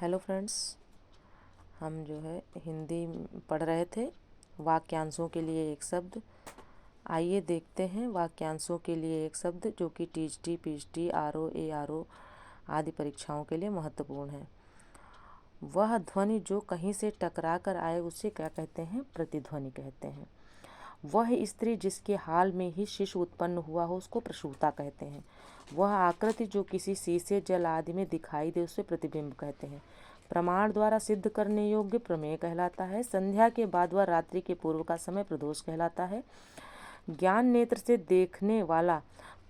Hello friends, हम जो है हिंदी पढ़ रहे थे। वाक्यांशों के लिए एक शब्द। आइए देखते हैं वाक्यांशों के लिए एक शब्द जो कि टीचटी, पीचटी, आरओ, एआरओ आदि परीक्षाओं के लिए महत्वपूर्ण है। वह ध्वनि जो कहीं से टकरा कर आए उसे क्या कहते हैं? प्रतिध्वनि कहते हैं। वह स्त्री जिसके हाल में ही शिशु उत्पन्न हुआ हो उसको प्रसूता कहते हैं। वह आकृति जो किसी शीशे, जल आदि में दिखाई दे उसे प्रतिबिंब कहते हैं। प्रमाण द्वारा सिद्ध करने योग्य प्रमेय कहलाता है। संध्या के बाद व रात्रि के पूर्व का समय प्रदोष कहलाता है। ज्ञान नेत्र से देखने वाला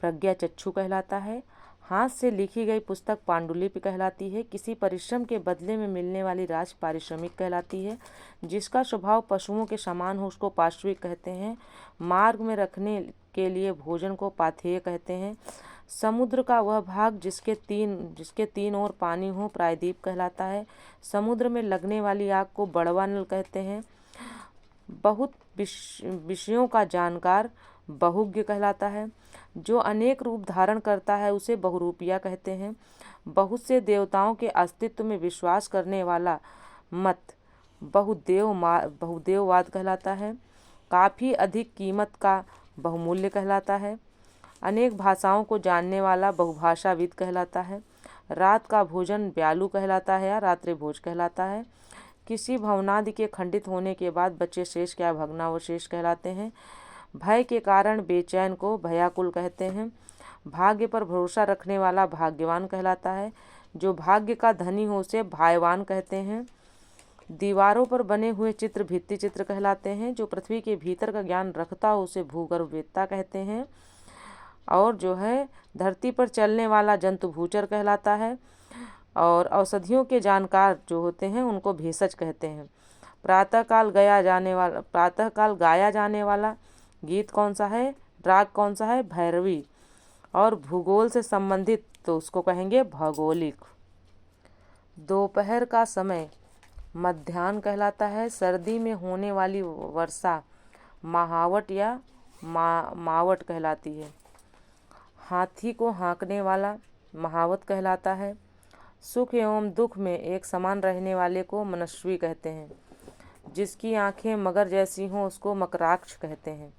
प्रज्ञा चक्षु कहलाता है। हाथ से लिखी गई पुस्तक पांडुलिपि कहलाती है। किसी परिश्रम के बदले में मिलने वाली राशि पारिश्रमिक कहलाती है। जिसका स्वभाव पशुओं के समान हो उसको पार्श्विक कहते हैं। मार्ग में रखने के लिए भोजन को पाथेय कहते हैं। समुद्र का वह भाग जिसके तीन ओर पानी हो प्रायद्वीप कहलाता है। समुद्र में लगने वाली आग को बड़वा नल कहते हैं। बहुत विषयों का जानकार बहुज्ञ कहलाता है। जो अनेक रूप धारण करता है उसे बहुरूपिया कहते हैं। बहुत से देवताओं के अस्तित्व में विश्वास करने वाला मत बहुदेववाद कहलाता है। काफ़ी अधिक कीमत का बहुमूल्य कहलाता है। अनेक भाषाओं को जानने वाला बहुभाषाविद कहलाता है। रात का भोजन ब्यालू कहलाता है या रात्रि भोज कहलाता है। किसी भवनादि के खंडित होने के बाद बचे शेष क्या भग्नावशेष कहलाते हैं। भय के कारण बेचैन को भयाकुल कहते हैं। भाग्य पर भरोसा रखने वाला भाग्यवान कहलाता है। जो भाग्य का धनी हो उसे भाग्यवान कहते हैं। दीवारों पर बने हुए चित्र भित्ति चित्र कहलाते हैं। जो पृथ्वी के भीतर का ज्ञान रखता हो उसे भूगर्भवेत्ता कहते हैं। और जो है धरती पर चलने वाला जंतु भूचर कहलाता है। और औषधियों के जानकार जो होते हैं उनको भेषज कहते हैं। प्रातःकाल गाया जाने वाला गीत कौन सा है? राग कौन सा है? भैरवी। और भूगोल से संबंधित तो उसको कहेंगे भौगोलिक। दोपहर का समय मध्याह्न कहलाता है। सर्दी में होने वाली वर्षा महावट या मावट कहलाती है। हाथी को हाँकने वाला महावत कहलाता है। सुख एवं दुख में एक समान रहने वाले को मनस्वी कहते हैं। जिसकी आंखें मगर जैसी हों उसको मकराक्ष कहते हैं।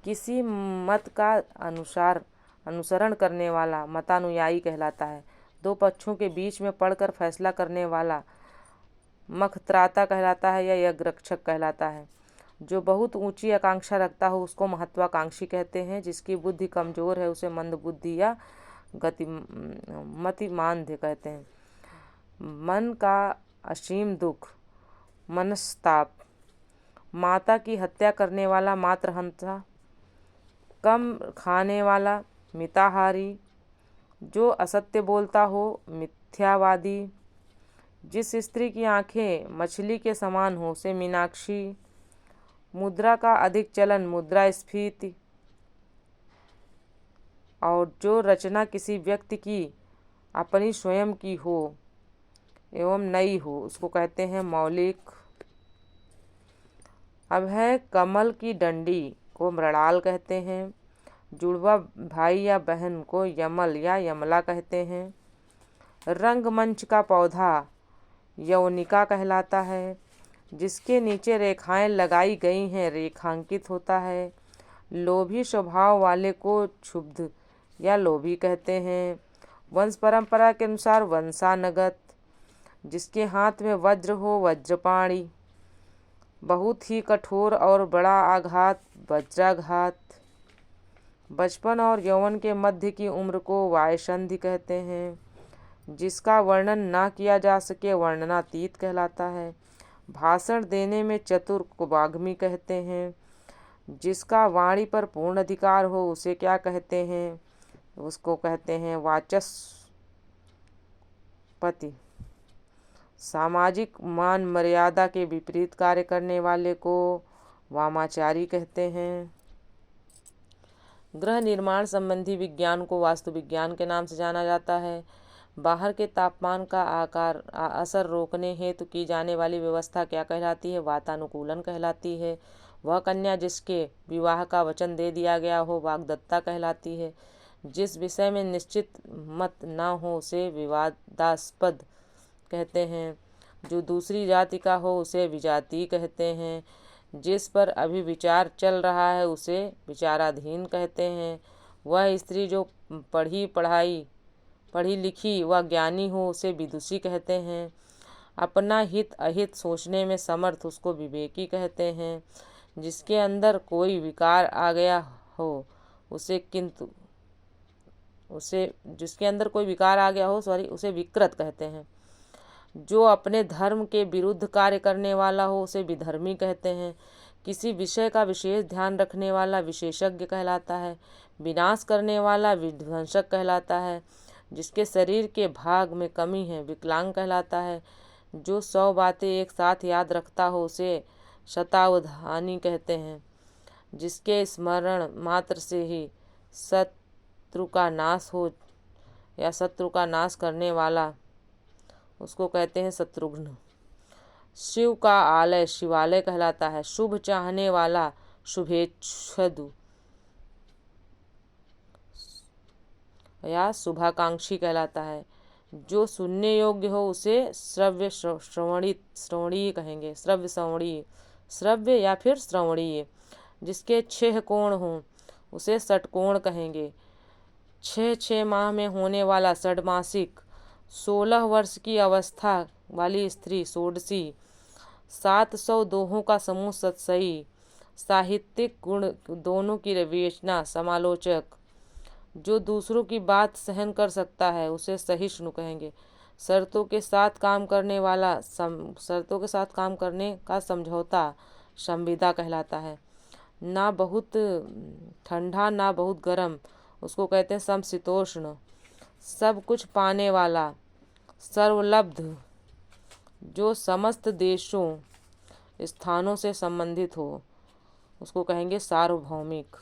किसी मत का अनुसरण करने वाला मतानुयायी कहलाता है। दो पक्षों के बीच में पढ़कर फैसला करने वाला मखत्राता कहलाता है या यज्ञरक्षक कहलाता है। जो बहुत ऊंची आकांक्षा रखता हो उसको महत्वाकांक्षी कहते हैं। जिसकी बुद्धि कमजोर है उसे मंदबुद्धि या मतिमांद्य कहते हैं। मन का असीम दुख मनस्ताप। माता की हत्या करने वाला मातृहंता। कम खाने वाला मिताहारी। जो असत्य बोलता हो मिथ्यावादी। जिस स्त्री की आंखें मछली के समान हो उसे मीनाक्षी। मुद्रा का अधिक चलन मुद्रास्फीति। और जो रचना किसी व्यक्ति की अपनी स्वयं की हो एवं नई हो उसको कहते हैं मौलिक। अब है कमल की डंडी को मृणाल कहते हैं। जुड़वा भाई या बहन को यमल या यमला कहते हैं। रंगमंच का पौधा यवनिका कहलाता है। जिसके नीचे रेखाएं लगाई गई हैं रेखांकित होता है। लोभी स्वभाव वाले को क्षुब्ध या लोभी कहते हैं। वंश परंपरा के अनुसार वंशानगत। जिसके हाथ में वज्र हो वज्रपाणी। बहुत ही कठोर और बड़ा आघात वज्राघात। बचपन और यौवन के मध्य की उम्र को वायसंधि कहते हैं। जिसका वर्णन ना किया जा सके वर्णनातीत कहलाता है। भाषण देने में चतुर को वाग्मी कहते हैं। जिसका वाणी पर पूर्ण अधिकार हो उसे क्या कहते हैं? उसको कहते हैं वाचस्पति। सामाजिक मान मर्यादा के विपरीत कार्य करने वाले को वामाचारी कहते हैं। गृह निर्माण संबंधी विज्ञान को वास्तु विज्ञान के नाम से जाना जाता है। बाहर के तापमान का असर रोकने हेतु की जाने वाली व्यवस्था क्या कहलाती है? वातानुकूलन कहलाती है। वह कन्या जिसके विवाह का वचन दे दिया गया हो वाग्दत्ता कहलाती है। जिस विषय में निश्चित मत न हो उसे विवादास्पद कहते हैं। जो दूसरी जाति का हो उसे विजातीय कहते हैं। जिस पर अभी विचार चल रहा है उसे विचाराधीन कहते हैं। वह स्त्री जो पढ़ी लिखी व ज्ञानी हो उसे विदुषी कहते हैं। अपना हित अहित सोचने में समर्थ उसको विवेकी कहते हैं। जिसके अंदर कोई विकार आ गया हो उसे उसे विकृत कहते हैं। जो अपने धर्म के विरुद्ध कार्य करने वाला हो उसे विधर्मी कहते हैं। किसी विषय का विशेष ध्यान रखने वाला विशेषज्ञ कहलाता है। विनाश करने वाला विध्वंसक कहलाता है। जिसके शरीर के भाग में कमी है विकलांग कहलाता है। जो 100 बातें एक साथ याद रखता हो उसे शतावधानी कहते हैं। जिसके स्मरण मात्र से ही शत्रु का नाश हो या शत्रु का नाश करने वाला उसको कहते हैं शत्रुघ्न। शिव का आलय शिवालय कहलाता है। शुभ चाहने वाला शुभेच्छुदु या शुभाकांक्षी कहलाता है। जो सुनने योग्य हो उसे श्रवणीय कहेंगे। श्रव्य या फिर श्रवणीय। जिसके 6 कोण हों उसे षटकोण कहेंगे। 6 माह में होने वाला षड्मासिक, 16 वर्ष की अवस्था वाली स्त्री षोडशी, 700 दोहों का समूह सतसई, साहित्यिक गुण दोनों की विवेचना समालोचक। जो दूसरों की बात सहन कर सकता है उसे सहिष्णु कहेंगे। शर्तों के साथ काम करने का समझौता संविदा कहलाता है। ना बहुत ठंडा ना बहुत गर्म उसको कहते हैं समशीतोष्ण। सब कुछ पाने वाला सर्वलब्ध। जो समस्त देशों स्थानों से संबंधित हो उसको कहेंगे सार्वभौमिक।